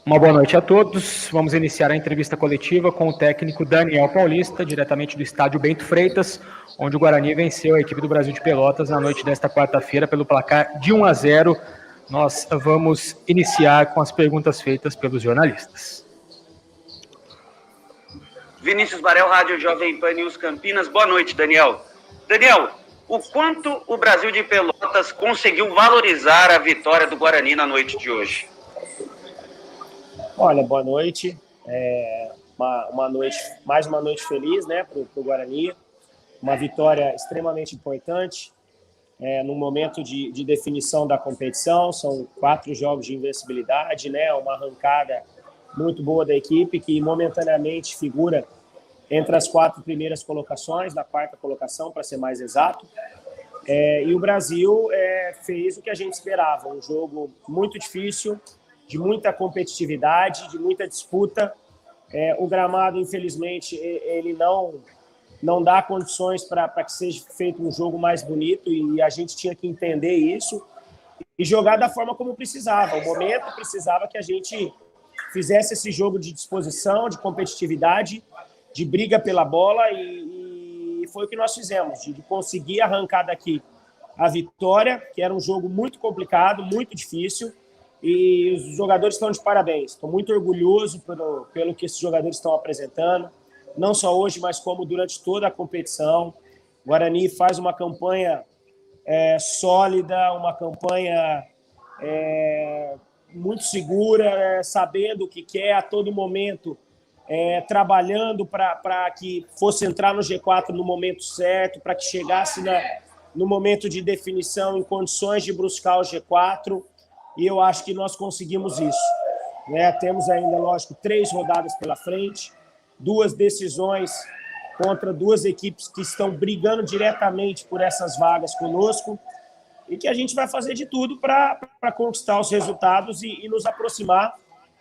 Uma boa noite a todos. Vamos iniciar a entrevista coletiva com o técnico Daniel Paulista, diretamente do estádio Bento Freitas, onde o Guarani venceu a equipe do Brasil de Pelotas na noite desta quarta-feira pelo placar de 1-0. Nós vamos iniciar com as perguntas feitas pelos jornalistas. Vinícius Barel, Rádio Jovem Pan News Campinas. Boa noite, Daniel. Daniel, o quanto o Brasil de Pelotas conseguiu valorizar a vitória do Guarani na noite de hoje? Olha, boa noite. Mais uma noite feliz, né, para o Guarani. Uma vitória extremamente importante no momento de definição da competição. São 4 jogos de invencibilidade, né, uma arrancada muito boa da equipe que momentaneamente figura entre as 4 primeiras colocações, na 4ª colocação, para ser mais exato. E o Brasil fez o que a gente esperava, um jogo muito difícil, de muita competitividade, de muita disputa. O gramado, infelizmente, ele não dá condições para que seja feito um jogo mais bonito, e a gente tinha que entender isso e jogar da forma como precisava. O momento precisava que a gente fizesse esse jogo de disposição, de competitividade, de briga pela bola, e foi o que nós fizemos, de conseguir arrancar daqui a vitória, que era um jogo muito complicado, muito difícil, e os jogadores estão de parabéns. Estou muito orgulhoso pelo que esses jogadores estão apresentando, não só hoje, mas como durante toda a competição. O Guarani faz uma campanha sólida, uma campanha muito segura, sabendo o que quer a todo momento, trabalhando para que fosse entrar no G4 no momento certo, para que chegasse no momento de definição em condições de buscar o G4, e eu acho que nós conseguimos isso, né? Temos ainda, lógico, 3 rodadas pela frente, 2 decisões contra 2 equipes que estão brigando diretamente por essas vagas conosco, e que a gente vai fazer de tudo para conquistar os resultados e nos aproximar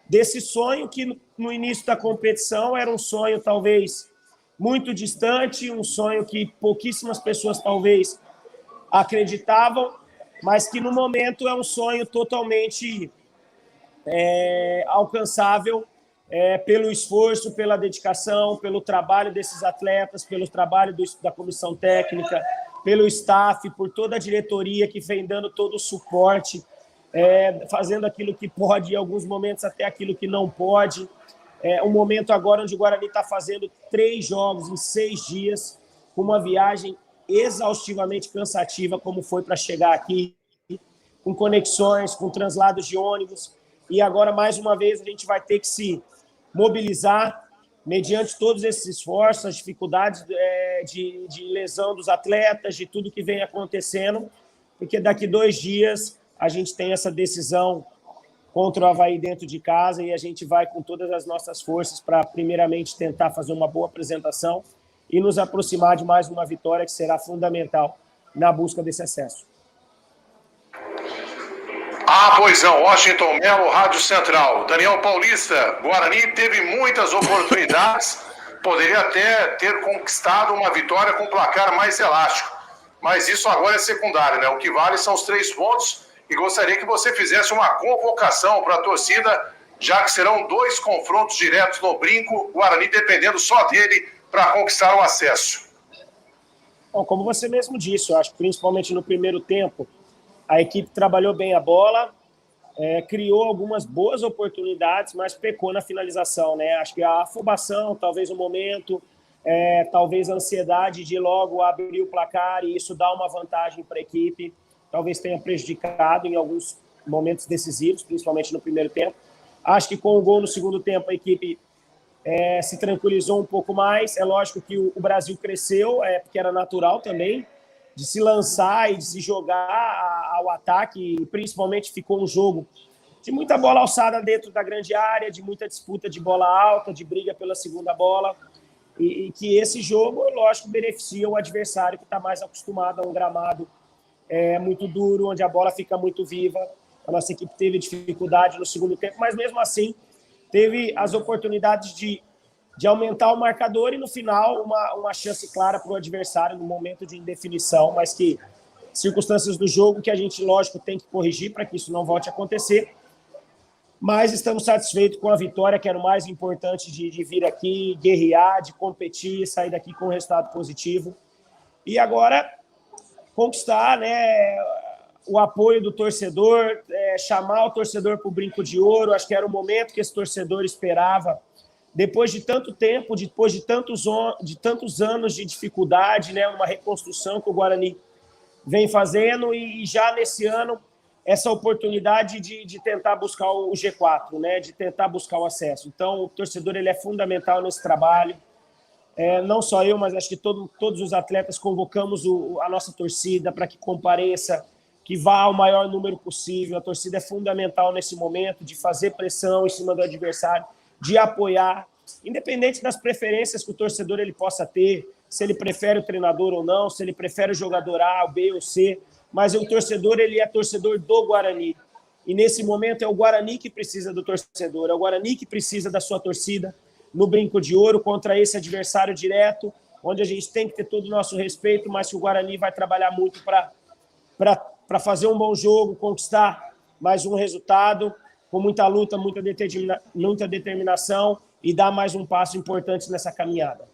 desse sonho que no início da competição era um sonho talvez muito distante, um sonho que pouquíssimas pessoas talvez acreditavam, mas que no momento é um sonho totalmente alcançável pelo esforço, pela dedicação, pelo trabalho desses atletas, pelo trabalho da comissão técnica, pelo staff, por toda a diretoria que vem dando todo o suporte, fazendo aquilo que pode, em alguns momentos até aquilo que não pode. Um momento agora onde o Guarani está fazendo 3 jogos em 6 dias, com uma viagem exaustivamente cansativa, como foi para chegar aqui, com conexões, com translados de ônibus, e agora, mais uma vez, a gente vai ter que se mobilizar mediante todos esses esforços, as dificuldades de lesão dos atletas, de tudo que vem acontecendo, porque daqui 2 dias a gente tem essa decisão contra o Avaí dentro de casa, e a gente vai com todas as nossas forças para, primeiramente, tentar fazer uma boa apresentação e nos aproximar de mais uma vitória que será fundamental na busca desse acesso. Pois não, Washington Melo, Rádio Central. Daniel Paulista, Guarani teve muitas oportunidades, poderia até ter conquistado uma vitória com placar mais elástico, mas isso agora é secundário, né? O que vale são os 3 pontos, e gostaria que você fizesse uma convocação para a torcida, já que serão 2 confrontos diretos no Brinco, Guarani dependendo só dele para conquistar o acesso. Bom, como você mesmo disse, eu acho que principalmente no primeiro tempo, a equipe trabalhou bem a bola, criou algumas boas oportunidades, mas pecou na finalização, né? Acho que a afobação, talvez o momento, talvez a ansiedade de logo abrir o placar e isso dar uma vantagem para a equipe, talvez tenha prejudicado em alguns momentos decisivos, principalmente no primeiro tempo. Acho que com o gol no segundo tempo a equipe se tranquilizou um pouco mais. É lógico que o Brasil cresceu, porque era natural também, de se lançar e de se jogar ao ataque, e principalmente ficou um jogo de muita bola alçada dentro da grande área, de muita disputa de bola alta, de briga pela segunda bola, e que esse jogo, lógico, beneficia o adversário que está mais acostumado a um gramado muito duro, onde a bola fica muito viva. A nossa equipe teve dificuldade no segundo tempo, mas mesmo assim teve as oportunidades de aumentar o marcador e, no final, uma chance clara para o adversário no momento de indefinição, mas que circunstâncias do jogo que a gente, lógico, tem que corrigir para que isso não volte a acontecer. Mas estamos satisfeitos com a vitória, que era o mais importante de vir aqui, guerrear, de competir, sair daqui com um resultado positivo. E agora conquistar, né, o apoio do torcedor, chamar o torcedor para o Brinco de Ouro. Acho que era o momento que esse torcedor esperava. Depois de tanto tempo, depois de tantos anos de dificuldade, né, uma reconstrução que o Guarani vem fazendo, e já nesse ano essa oportunidade de tentar buscar o G4, né, de tentar buscar o acesso. Então, o torcedor ele é fundamental nesse trabalho. Não só eu, mas acho que todos os atletas convocamos a nossa torcida para que compareça, que vá ao maior número possível. A torcida é fundamental nesse momento de fazer pressão em cima do adversário, de apoiar, independente das preferências que o torcedor ele possa ter, se ele prefere o treinador ou não, se ele prefere o jogador A, o B ou C, mas o torcedor ele é torcedor do Guarani. E nesse momento é o Guarani que precisa do torcedor, é o Guarani que precisa da sua torcida no Brinco de Ouro contra esse adversário direto, onde a gente tem que ter todo o nosso respeito, mas que o Guarani vai trabalhar muito para fazer um bom jogo, conquistar mais um resultado, com muita luta, muita determinação, e dar mais um passo importante nessa caminhada.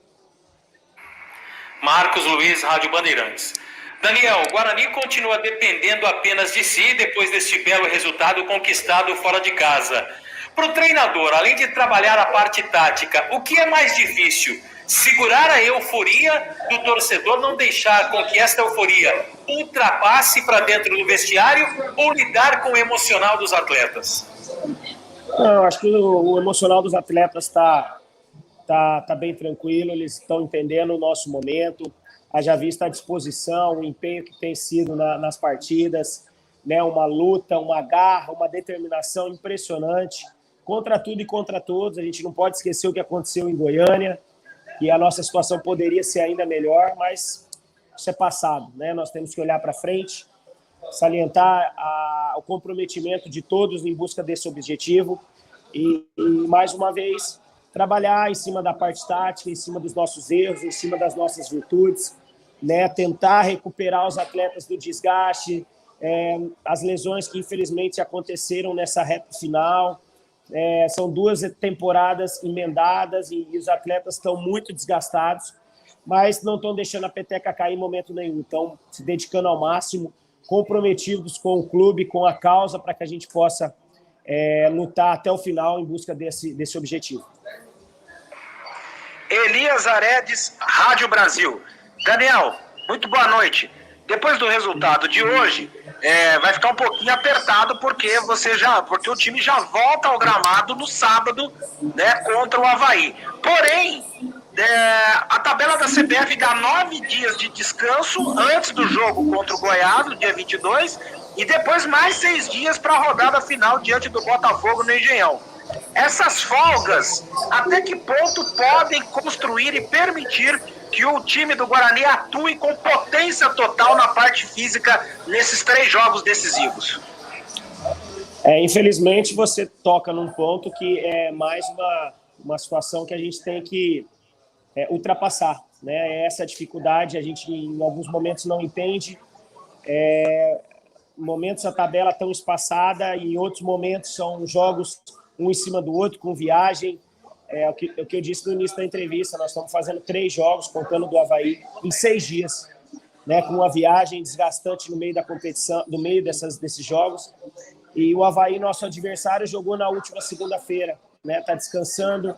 Marcos Luiz, Rádio Bandeirantes. Daniel, o Guarani continua dependendo apenas de si depois deste belo resultado conquistado fora de casa. Para o treinador, além de trabalhar a parte tática, o que é mais difícil? Segurar a euforia do torcedor, não deixar com que esta euforia ultrapasse para dentro do vestiário, ou lidar com o emocional dos atletas? Não, acho que o emocional dos atletas está bem tranquilo, eles estão entendendo o nosso momento, haja vista a disposição, o empenho que tem sido nas partidas, né, uma luta, uma garra, uma determinação impressionante contra tudo e contra todos. A gente não pode esquecer o que aconteceu em Goiânia, e a nossa situação poderia ser ainda melhor, mas isso é passado, né? Nós temos que olhar para frente, salientar o comprometimento de todos em busca desse objetivo e, mais uma vez, trabalhar em cima da parte tática, em cima dos nossos erros, em cima das nossas virtudes, né? Tentar recuperar os atletas do desgaste, as lesões que infelizmente aconteceram nessa reta final. São 2 temporadas emendadas e os atletas estão muito desgastados, mas não estão deixando a peteca cair em momento nenhum. Estão se dedicando ao máximo, comprometidos com o clube, com a causa, para que a gente possa lutar até o final em busca desse objetivo. Elias Aredes, Rádio Brasil. Daniel, muito boa noite. Depois do resultado de hoje, vai ficar um pouquinho apertado, porque o time já volta ao gramado no sábado, né, contra o Avaí. Porém, a tabela da CBF dá 9 dias de descanso antes do jogo contra o Goiás, no dia 22, e depois mais 6 dias para a rodada final diante do Botafogo no Engenhão. Essas folgas, até que ponto podem construir e permitir que o time do Guarani atue com potência total na parte física nesses 3 jogos decisivos? Infelizmente, você toca num ponto que é mais uma situação que a gente tem que ultrapassar, né? Essa dificuldade a gente em alguns momentos não entende. Momentos a tabela tão espaçada, e em outros momentos são jogos um em cima do outro, com viagem. O que eu disse no início da entrevista, nós estamos fazendo 3 jogos, contando do Avaí, em 6 dias, né, com uma viagem desgastante no meio da competição, no meio desses jogos. E o Avaí, nosso adversário, jogou na última segunda-feira, né, está descansando,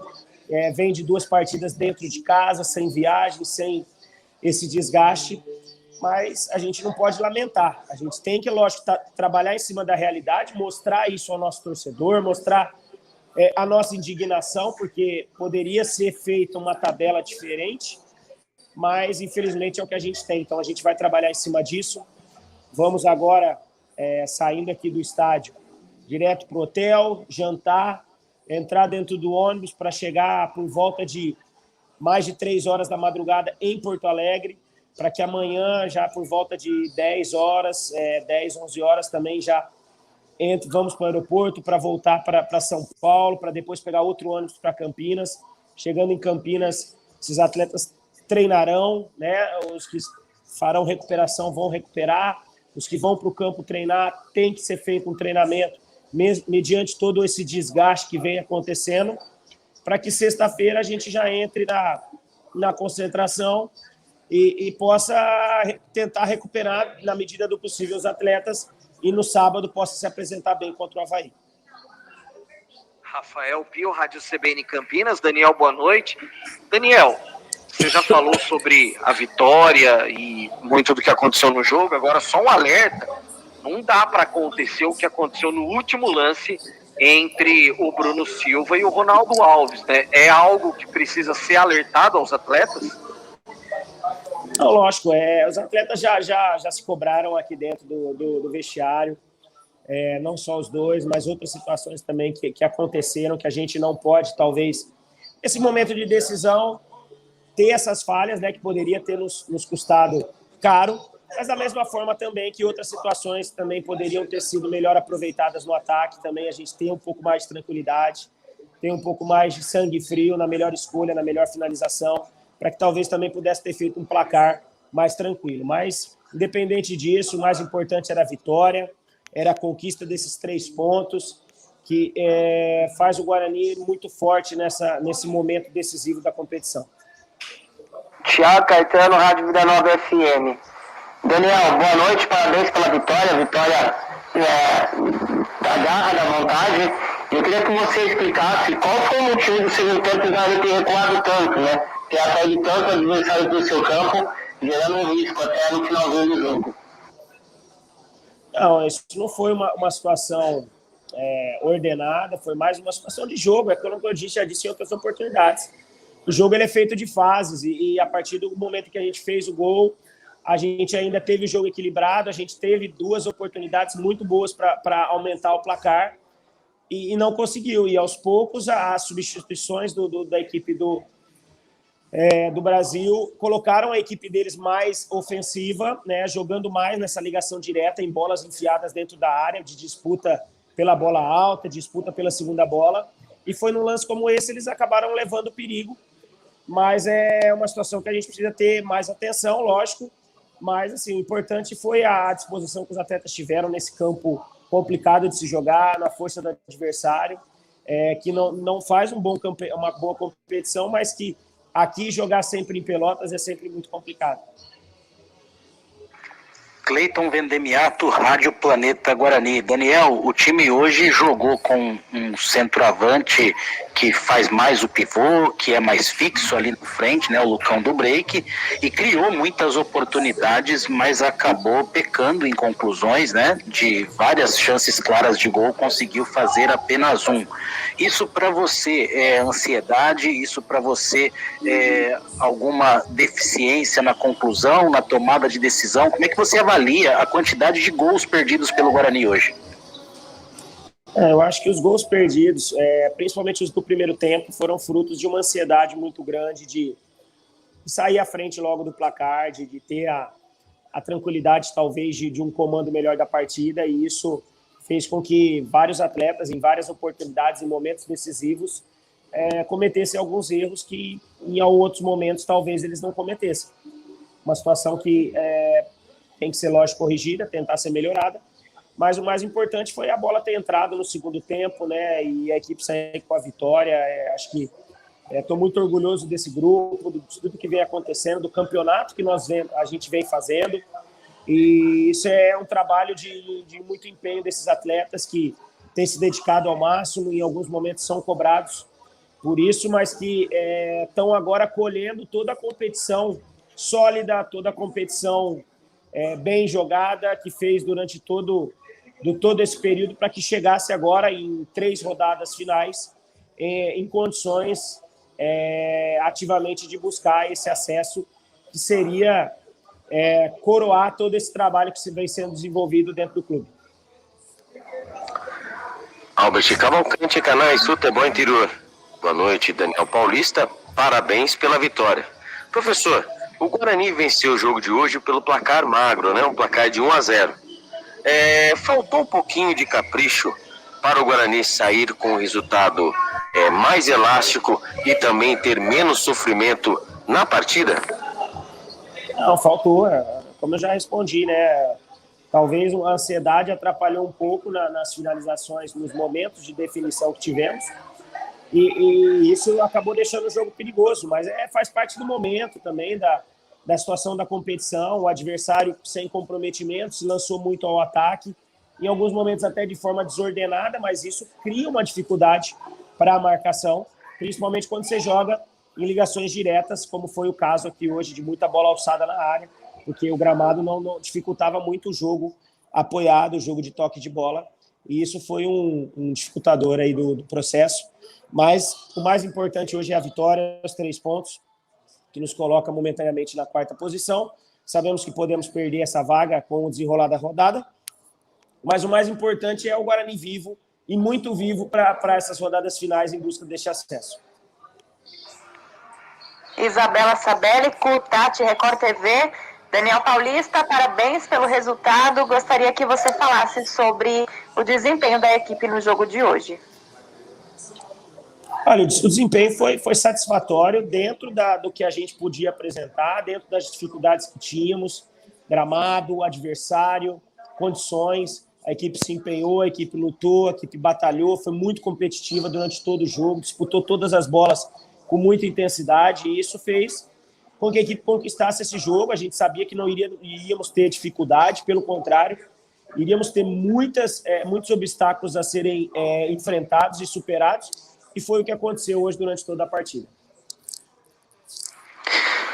vem de 2 partidas dentro de casa, sem viagem, sem esse desgaste, mas a gente não pode lamentar. A gente tem que, lógico, trabalhar em cima da realidade, mostrar isso ao nosso torcedor, mostrar a nossa indignação, porque poderia ser feita uma tabela diferente, mas infelizmente é o que a gente tem. Então a gente vai trabalhar em cima disso. Vamos agora, saindo aqui do estádio, direto para o hotel, jantar, entrar dentro do ônibus para chegar por volta de mais de 3 horas da madrugada em Porto Alegre, para que amanhã, já por volta de 10 horas, 10, 11 horas também já vamos para o aeroporto para voltar para São Paulo, para depois pegar outro ônibus para Campinas. Chegando em Campinas, esses atletas treinarão, né? Os que farão recuperação vão recuperar, os que vão para o campo treinar, tem que ser feito um treinamento mediante todo esse desgaste que vem acontecendo, para que sexta-feira a gente já entre na concentração e possa tentar recuperar, na medida do possível, os atletas e no sábado possa se apresentar bem contra o Avaí. Rafael Pio, Rádio CBN Campinas. Daniel, boa noite. Daniel, você já falou sobre a vitória e muito do que aconteceu no jogo, agora só um alerta, não dá para acontecer o que aconteceu no último lance entre o Bruno Silva e o Ronaldo Alves, né? É algo que precisa ser alertado aos atletas? Não, lógico, os atletas já se cobraram aqui dentro do vestiário, não só os dois, mas outras situações também que aconteceram, que a gente não pode, talvez, nesse momento de decisão, ter essas falhas, né, que poderia ter nos custado caro, mas da mesma forma também que outras situações também poderiam ter sido melhor aproveitadas no ataque, também a gente tem um pouco mais de tranquilidade, tem um pouco mais de sangue frio na melhor escolha, na melhor finalização, para que talvez também pudesse ter feito um placar mais tranquilo. Mas, independente disso, o mais importante era a vitória, era a conquista desses 3 pontos, que faz o Guarani muito forte nesse momento decisivo da competição. Thiago Caetano, Rádio Vida Nova FM. Daniel, boa noite, parabéns pela vitória, da garra, da vontade. Eu queria que você explicasse qual foi o motivo do segundo tempo de ter recuado tanto, né? Ter atraído tanto adversários do seu campo, gerando um risco até no finalzinho do jogo. Não, isso não foi uma situação ordenada, foi mais uma situação de jogo, como eu já disse em outras oportunidades. O jogo ele é feito de fases e a partir do momento que a gente fez o gol, a gente ainda teve o jogo equilibrado, a gente teve 2 oportunidades muito boas para aumentar o placar e não conseguiu. E aos poucos as substituições da equipe do Brasil colocaram a equipe deles mais ofensiva, né, jogando mais nessa ligação direta, em bolas enfiadas dentro da área, de disputa pela bola alta, disputa pela segunda bola. E foi num lance como esse, eles acabaram levando perigo. Mas é uma situação que a gente precisa ter mais atenção, lógico. Mas, assim, o importante foi a disposição que os atletas tiveram nesse campo complicado de se jogar, na força do adversário, que não faz uma boa competição, mas que aqui jogar sempre em Pelotas é sempre muito complicado. Cleiton Vendemiato, Rádio Planeta Guarani. Daniel, o time hoje jogou com um centroavante que faz mais o pivô, que é mais fixo ali na frente, né, o Lucão do break, e criou muitas oportunidades, mas acabou pecando em conclusões, né, de várias chances claras de gol, conseguiu fazer apenas um. Isso para você é ansiedade? Isso para você é alguma deficiência na conclusão, na tomada de decisão? Como é que você avalia a quantidade de gols perdidos pelo Guarani hoje? Eu acho que os gols perdidos, principalmente os do primeiro tempo, foram frutos de uma ansiedade muito grande de sair à frente logo do placar, de ter a tranquilidade, talvez, de um comando melhor da partida, e isso fez com que vários atletas, em várias oportunidades, em momentos decisivos, cometessem alguns erros que, em outros momentos, talvez eles não cometessem. Uma situação que tem que ser, lógico, corrigida, tentar ser melhorada, mas o mais importante foi a bola ter entrado no segundo tempo, né, e a equipe sair com a vitória. Acho que estou muito orgulhoso desse grupo, de tudo que vem acontecendo, do campeonato que a gente vem fazendo, e isso é um trabalho de muito empenho desses atletas que têm se dedicado ao máximo, e em alguns momentos são cobrados por isso, mas que estão agora colhendo toda a competição sólida, toda a competição bem jogada, que fez durante todo esse período, para que chegasse agora em 3 rodadas finais em condições ativamente de buscar esse acesso, que seria coroar todo esse trabalho que vem sendo desenvolvido dentro do clube. Albert Cavalcante, Canais Futebol Interior. Boa noite, Daniel Paulista. Parabéns pela vitória. Professor, o Guarani venceu o jogo de hoje pelo placar magro, né? Um placar de 1-0. Faltou um pouquinho de capricho para o Guarani sair com o resultado mais elástico e também ter menos sofrimento na partida? Não, faltou. Como eu já respondi, né? Talvez a ansiedade atrapalhou um pouco nas finalizações, nos momentos de definição que tivemos, e isso acabou deixando o jogo perigoso, mas faz parte do momento também, da situação da competição. O adversário sem comprometimento se lançou muito ao ataque, em alguns momentos até de forma desordenada, mas isso cria uma dificuldade para a marcação, principalmente quando você joga em ligações diretas, como foi o caso aqui hoje, de muita bola alçada na área, porque o gramado não dificultava muito o jogo apoiado, o jogo de toque de bola, e isso foi um dificultador aí do processo. Mas o mais importante hoje é a vitória, os 3 pontos, que nos coloca momentaneamente na 4ª posição. Sabemos que podemos perder essa vaga com o desenrolar da rodada, mas o mais importante é o Guarani vivo, e muito vivo para essas rodadas finais em busca deste acesso. Isabela Sabelli, Tati, Record TV. Daniel Paulista, parabéns pelo resultado. Gostaria que você falasse sobre o desempenho da equipe no jogo de hoje. Olha, o desempenho foi satisfatório dentro do que a gente podia apresentar, dentro das dificuldades que tínhamos, gramado, adversário, condições. A equipe se empenhou, a equipe lutou, a equipe batalhou, foi muito competitiva durante todo o jogo, disputou todas as bolas com muita intensidade, e isso fez com que a equipe conquistasse esse jogo. A gente sabia que não iríamos ter dificuldade, pelo contrário, iríamos ter muitos obstáculos a serem enfrentados e superados, e foi o que aconteceu hoje durante toda a partida.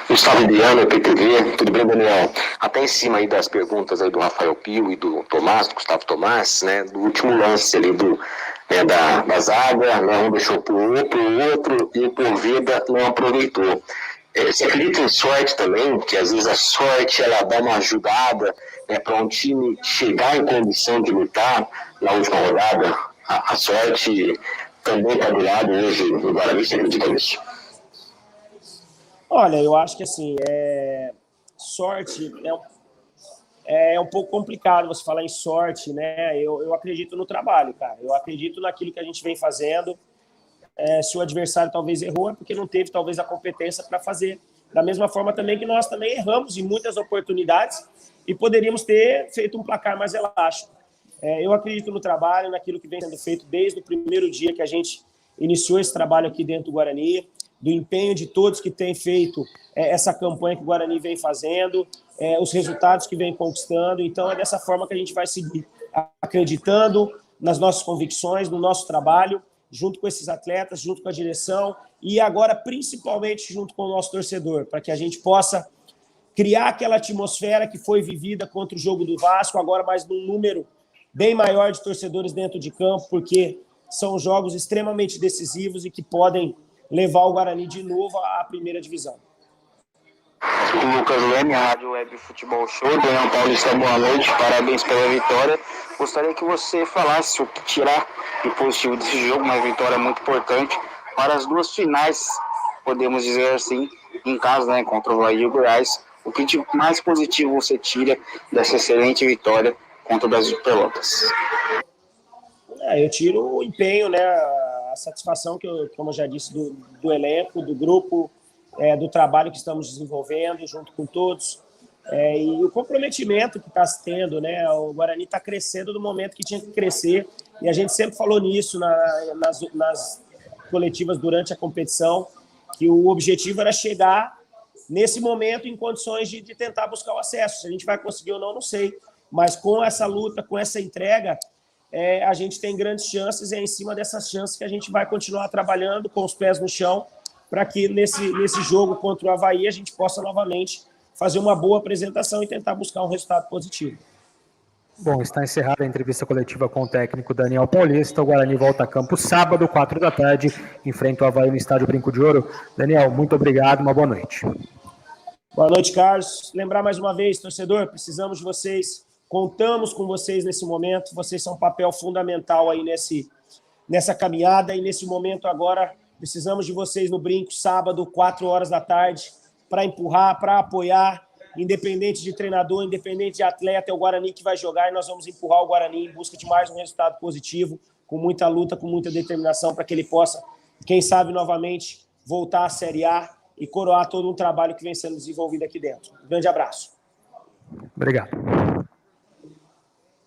Gustavo Biano, PTV, tudo bem, Daniel? Até em cima aí das perguntas aí do Rafael Pio e do Tomás, do Gustavo Tomás, né, do último lance ali da zaga, né, um deixou pro outro e o Poveda não aproveitou. Você acredita em sorte também, que às vezes a sorte ela dá uma ajudada, né, para um time chegar em condição de lutar na última rodada? A sorte também está do lado hoje do Guarani, você acredita nisso? Olha, eu acho que assim, sorte é um pouco complicado você falar em sorte, né? Eu acredito no trabalho, cara. Eu acredito naquilo que a gente vem fazendo. Se o adversário talvez errou, é porque não teve talvez a competência para fazer. Da mesma forma também que nós também erramos em muitas oportunidades e poderíamos ter feito um placar mais elástico. Eu acredito no trabalho, naquilo que vem sendo feito desde o primeiro dia que a gente iniciou esse trabalho aqui dentro do Guarani, do empenho de todos que têm feito essa campanha que o Guarani vem fazendo, os resultados que vem conquistando. Então, é dessa forma que a gente vai seguir, acreditando nas nossas convicções, no nosso trabalho, junto com esses atletas, junto com a direção e agora, principalmente, junto com o nosso torcedor, para que a gente possa criar aquela atmosfera que foi vivida contra o jogo do Vasco, agora mais num número bem maior de torcedores dentro de campo, porque são jogos extremamente decisivos e que podem levar o Guarani de novo à primeira divisão. Lucas Leme, Rádio Web Futebol Show. Daniel Paulista, boa noite, parabéns pela vitória. Gostaria que você falasse o que tirar de positivo desse jogo, uma vitória muito importante para as 2 finais, podemos dizer assim, em casa, né, contra o Bahia e o Goiás. O que de mais positivo você tira dessa excelente vitória contra o Brasil de Pelotas? Eu tiro o empenho, né, a satisfação, como eu já disse, do elenco, do grupo, do trabalho que estamos desenvolvendo junto com todos, e o comprometimento que está se tendo, né? O Guarani está crescendo no momento que tinha que crescer, e a gente sempre falou nisso nas coletivas durante a competição, que o objetivo era chegar nesse momento em condições de tentar buscar o acesso. Se a gente vai conseguir ou não, não sei, mas com essa luta, com essa entrega, a gente tem grandes chances, e é em cima dessas chances que a gente vai continuar trabalhando com os pés no chão, para que nesse jogo contra o Avaí a gente possa novamente fazer uma boa apresentação e tentar buscar um resultado positivo. Bom, está encerrada a entrevista coletiva com o técnico Daniel Paulista. O Guarani volta a campo sábado, 4 da tarde, enfrenta o Avaí no estádio Brinco de Ouro. Daniel, muito obrigado, uma boa noite. Boa noite, Carlos. Lembrar mais uma vez, torcedor, precisamos de vocês, contamos com vocês nesse momento, vocês são um papel fundamental aí nessa caminhada, e nesse momento agora precisamos de vocês no Brinco, sábado, 4 horas da tarde, para empurrar, para apoiar, independente de treinador, independente de atleta, é o Guarani que vai jogar, e nós vamos empurrar o Guarani em busca de mais um resultado positivo, com muita luta, com muita determinação, para que ele possa, quem sabe, novamente, voltar à Série A e coroar todo um trabalho que vem sendo desenvolvido aqui dentro. Um grande abraço. Obrigado.